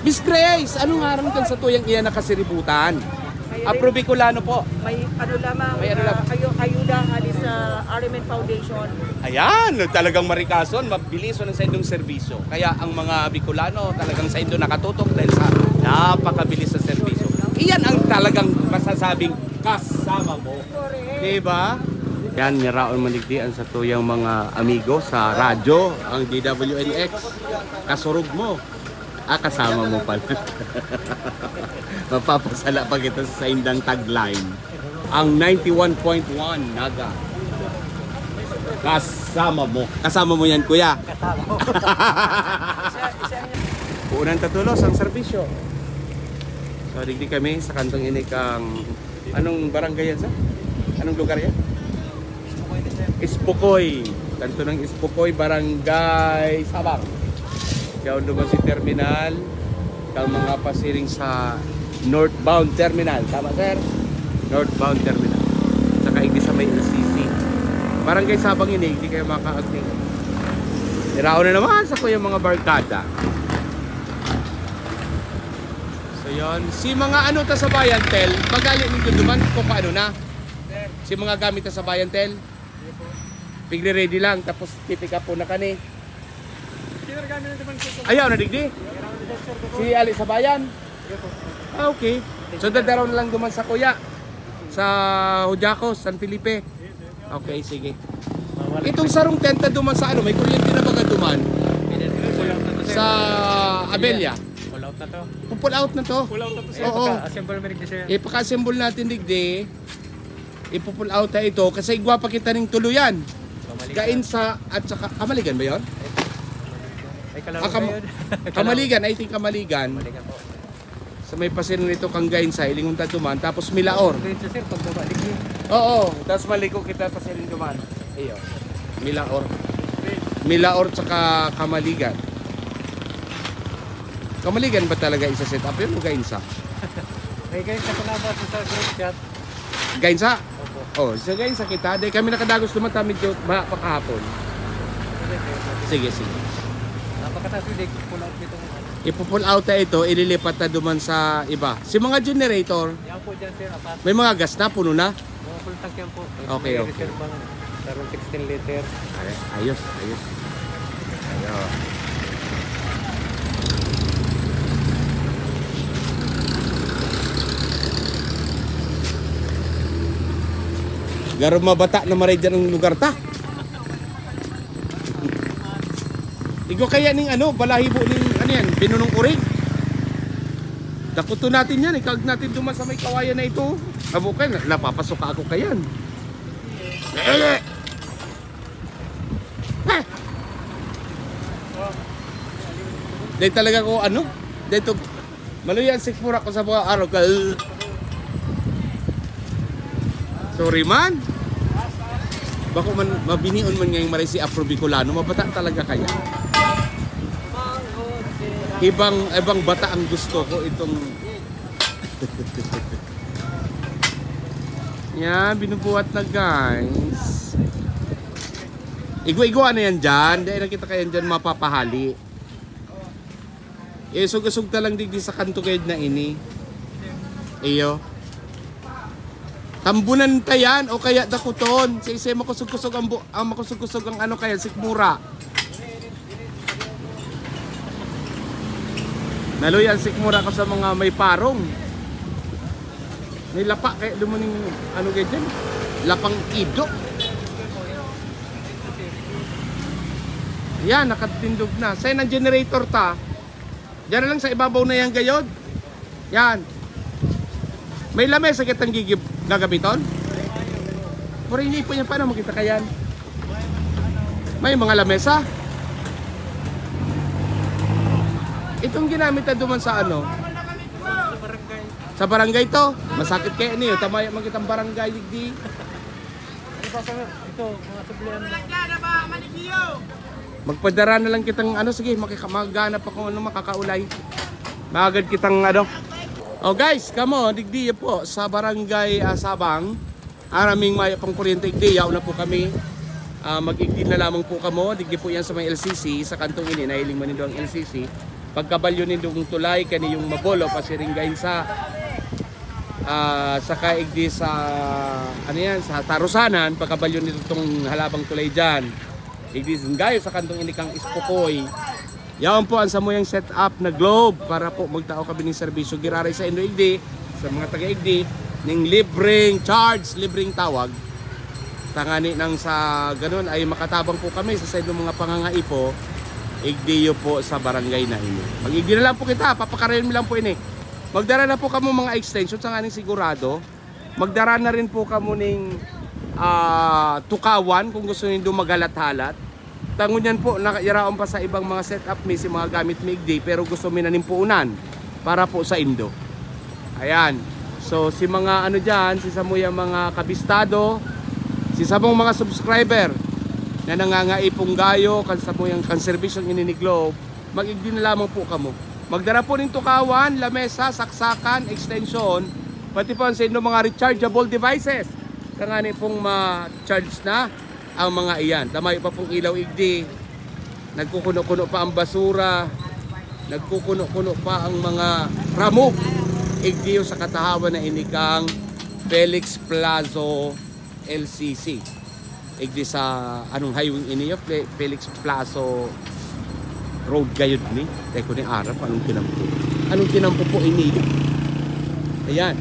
Miss Grace, anong aram kan sa tuyang iyan nakasiributan? Apro Bicolano po. May ano lamang, May ano lang. ayuda hali sa RMN Foundation. Ayan, talagang marikason, mabilis ng sa indong serbisyo. Kaya ang mga Bicolano talagang sa indo nakatutok dahil sa napakabilis sa serbisyo. Iyan ang talagang masasabing kasama mo. Diba? Yan, niraon maligdian sa tuyang mga amigo sa radyo, ang DWNX. Kasurog mo. Kasama mo pala. Mapapasala pa kita sa indang tagline. Ang 91.1 Naga. Kasama mo. Kasama mo yan, kuya. Kasama mo. Unang tatulos ang serbisyo. So, digdi kami sa kantong inik ang... Anong barangay yan sa? Anong lugar yan? Ispukoy. Kanto ng Ispukoy, Barangay Sabang. Kaya naman si terminal, kang mga pasiring sa northbound terminal. Tama, sir? Northbound terminal. Saka hindi sa may LCC. Barangay Sabang ini, hindi kayo maka-acting. Iraon na naman sa kuya mga barkada. So yun, si mga ano ta sa bayan, tel, magaling nito duman kung paano na. Si mga gamit ta sa bayan, tel. Pigli ready lang, tapos pipick up po na kani. Ayaw na digdi? Si Ali sa bayan? Okay. So dadaraw na lang duman sa kuya. Sa Hujacos, San Felipe. Okay, sige. Itong sarong tenta duman sa ano, may kuryente na baga duman? Sa Abelia. Pull out na to. Pull out na to? Pull out na to siya. Oo. Assemble mo rin siya. Ipaka-assemble natin digdi. Ipupull out na ito kasi igwa pa kita ng tuluyan. Gainsa at saka Kamaligan ba yun? Ay, kalaro ba yun? Kamaligan, I think Kamaligan. Kamaligan po. Sa may pasin nito kang Gainsa, ilingon ta duman, tapos Milaor. Dito sir, pagbaba dito. Oo, tapos maliko kita pasin duman. Iyo. Milaor. Milaor tsaka Kamaligan. Kamaligan ba talaga isa set up yun o Gainsa? Hey guys, nakunaba sa group chat. Gainsa? Opo. Oh, sa Gainsa kita. Dahil kami nakadagos duman medyo pakahapon. Sige, sige. Napakataas yung pull out nito. Ipupull out na ito, ililipat na duman sa iba. Si mga generator, Yan po dyan sir, apat. may mga gas na, puno na. Mga full tank yan po. Okay, May okay. reserve pang tarong 16 liter. Ayos, ayos. Ayos. Garo mabata na maray dyan ang lugar ta. Igo kaya ning ano, balahibo ning ano yan, binunong urig. Dakuto natin yan, ikag natin duman sa may kawayan na ito. Abo ka, napapasok ako kayan. Dahil talaga ko ano, dahil to, maluyan 6 mura ko sa mga araw ka. Sorry man. Bako man mabinion man ngayong maray si Apro Bicolano, mabata talaga kaya. Ibang bata ang gusto ko itong yan, binubuhat na guys. Igwa-igwa na yan dyan. Dahil nakita kayo dyan mapapahali. Sug-sug talang digdi sa kanto kayo na ini. Iyo. Tambunan tayan o kaya dakuton. Sa isa makusog-kusog ang makusog-kusog ang ano kaya sikmura. Naluyan sikmura ko sa mga may parong. May lapa kaya lumuning ano kaya dyan? Lapang ido. Yan, nakatindog na. Sa'yo ng generator ta. Diyan na lang sa ibabaw na yan gayod. Yan. May lamesa kitang gagabiton? Pero hindi po yan. Paano makita kayan? May mga lamesa. Itong ginamit na duman sa ano? Sa barangay to. Masakit kaya niyo. Tamaya magkitang barangay digdi. Ito, mga sublihan. Magpadara na lang kitang ano, sige, maghanap ako ano, makakaulay. Magagad kitang ano. Oh guys, kamo, digdi po sa barangay Sabang. Araming may pang kuryente digdi, yaw na po kami. Mag-igdi na lamang po kamo, digdi po yan sa may LCC, sa kantong ini, nahiling man ang LCC. pagkabalyo nindong tulay kaniyong mabolo pasiringgayin sa kaigdi sa ano yan sa Tarusanan pagkabalyo nito tong halabang tulay diyan. Igdi gayo sa kantong inikang Ispokoy. Yaon po ang samuyang setup na globe para po magtao kami ng serbisyo giraray sa Indo igdi sa mga taga igdi ning libreng charge, libreng tawag. Tangani nang sa ganun ay makatabang po kami sa side ng mga pangangaipo. Igdiyo po sa barangay na ini. Mag-igdi na lang po kita, papakarayon mo lang po ini. Magdara na po kamo mga extension sa aning sigurado. Magdara na rin po kamo ning tukawan kung gusto niyo magalat-halat. Tangon yan po, nakayaraon pa sa ibang mga setup may si mga gamit may igdi pero gusto mi na nimpuunan para po sa Indo. Ayan. So si mga ano diyan, si samuya mga kabistado, si sabong mga subscriber na nangangaipong gayo kan sa muyang conservation ini ni Globe, mag-igdi na lamang po kamo. Magdara po ng tukawan, lamesa, saksakan, extension, pati po sa inyo mga rechargeable devices. Kangani pong ma-charge na ang mga iyan. Tamay pa pong ilaw igdi. Nagkukuno-kuno pa ang basura. Nagkukuno-kuno pa ang mga ramok. Igdi sa katahawan na inikang Felix Plazo LCC. Igdi sa anong highway iniyo Felix Plazo Road gayud ni teko ni arap anong tinampo po ini. Ayan,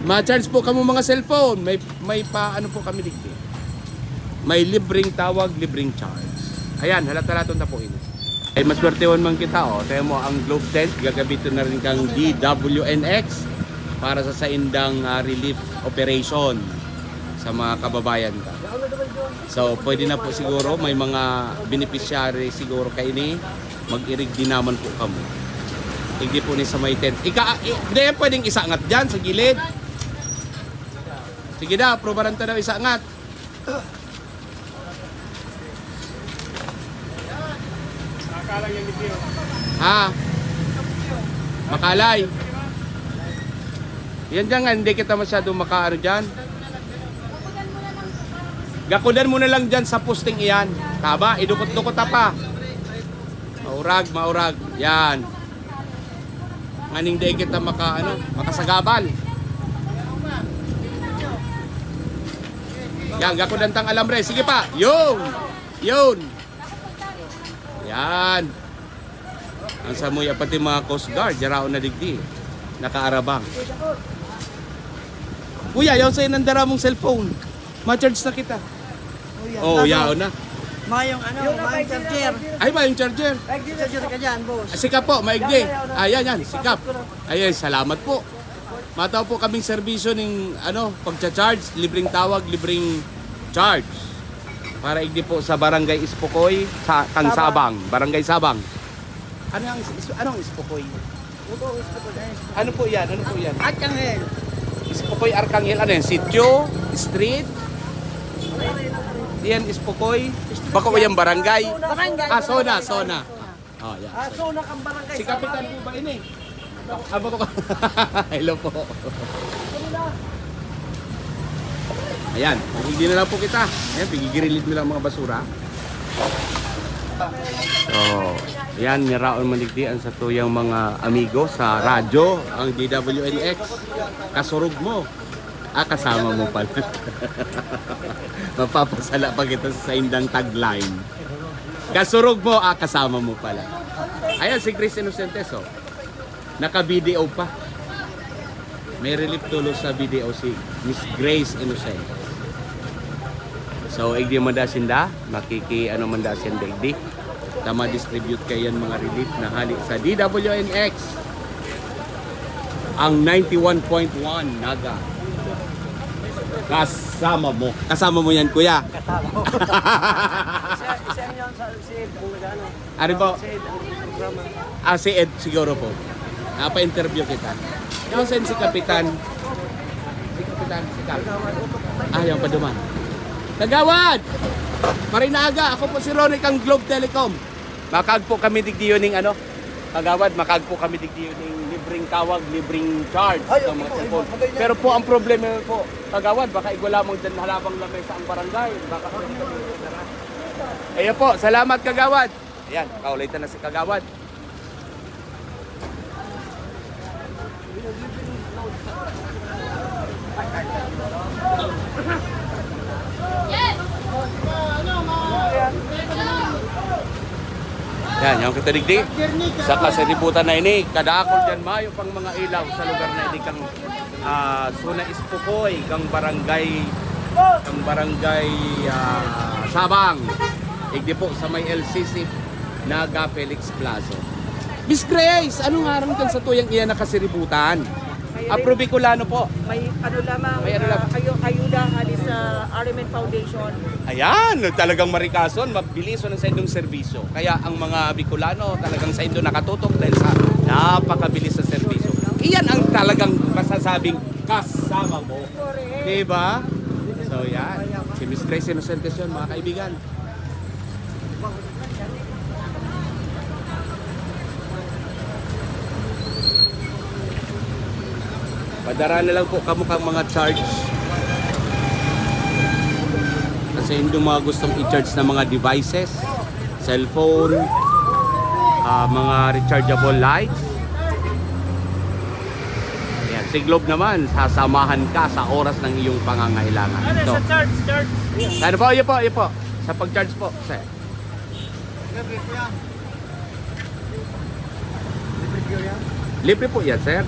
ma-charge po kamo mga cellphone, may pa ano po kami digdi, may libreng tawag, libreng charge. Ayan, halata-laton na po ini. Ay maswerteon man kita tayo mo ang Globe tent gagamitin na rin kang DWNX para sa saindang relief operation sa mga kababayan ka. So pwede na po siguro may mga beneficiary siguro kay ini mag-irig din naman po kamo. Hindi po ni sa may tent. Hindi pwedeng isangat dyan sa gilid. Sige na, probaran ta daw isangat. Makalay yung video. Ha? Makalay. Yan dyan nga, hindi kita masyadong makaano dyan. Gakudan mo na lang dyan sa posting iyan. Taba, idukot-dukot pa. Maurag. Yan. Nganing day kita makasagabal. Yan, gakudan tang alambre. Sige pa. Yun. Yan. Ang samuya pati mga Coast Guard, jarao na digdi. Nakaarabang. Kuya, yaw sa'yo nandara mong cellphone. Ma-charge na kita. Oh, yaon na. Mayong charger. Ay ba yung charger? Charger ka dyan, boss. Sikap po, maigdi. Ayan, sikap. Ayan, salamat po. Mataw po kaming serbisyo ng pagcha-charge, libreng tawag, libreng charge. Para igdi po sa Barangay Ispokoy, sa Tangsabang, Barangay Sabang. Anong Ispokoy? Ano po yan? Arkanghel. Ispokoy Arkanghel, ano yan? Sitio? Street? Yan Ispokoy. Baka ko yung barangay. Zona. Oh, yeah. Zona kang barangay. Si Kapitan po ba ini? Aba ko. Hello po. Ayan, hindi na lang po kita. Ayan, pigigirilit mo lang mga basura. So, yan, niraon maligdian sa tuyang mga amigo sa radyo, ang DWNX. Kasurog mo. Kasama mo pala. Mapapasala pa kita sa indang tagline. Kasurog mo, kasama mo pala. Ayan, si Grace Innocentes, naka-video pa. May relief tulos sa video si Miss Grace Innocentes. So, igdi mandasinda, mandasin igdi. Tama distribute kayan mga relief na halik sa DWNX. Ang 91.1 Naga. Kasama mo yan, kuya. Kasama mo. Isa yun si Ed. Ano po? Si Ed ang programa. Si Ed siguro po. Napa-interview kita. Yung si Kapitan. Si Kap. Yung paduman. Kagawad! Marinaga, ako po si Ronnie kang Globe Telecom. Makag po kami digdiyo ning Kagawad, makag po kami digdiyo ning libreng tawag, libreng charge sa mga cellphone. Pero po ang problema po, Kagawad, baka igwa lamang dyan halabang lamay sa ang barangay. Baka po Ayan po, salamat Kagawad. Ayan, kaulitan na si Kagawad. Yan, yung katadigdi. Sa kasiributan na ini, kadakol dyan mayo pang mga ilaw sa lugar na ini kang Suna Ispukoy, kang barangay Sabang. Igdi po sa may LCC Naga Felix Plazo. Miss Grace, anong harang kan sa tuyang iyan na kasiributan? Apro Bicolano po. May ano lamang, May ano lang. ayuda halis sa RMN Foundation. Ayan, talagang marikason, mabiliso ng sa inyong serbisyo. Kaya ang mga Bicolano talagang sa inyo nakatutok dahil sa napakabilis sa serbisyo. Iyan ang talagang masasabing kasama mo. Diba? So yan, si Miss Grace Inocentes yun, mga kaibigan. Padara na lang po kamukhang mga charge. Kasi hindi mga gustong i-charge na mga devices, cellphone, mga rechargeable lights. Ayan, si Globe naman, sasamahan ka sa oras ng iyong pangangailangan. Ito. Charge. Ano po, yun po. Sa pag-charge po, sir. Libre po yan, sir.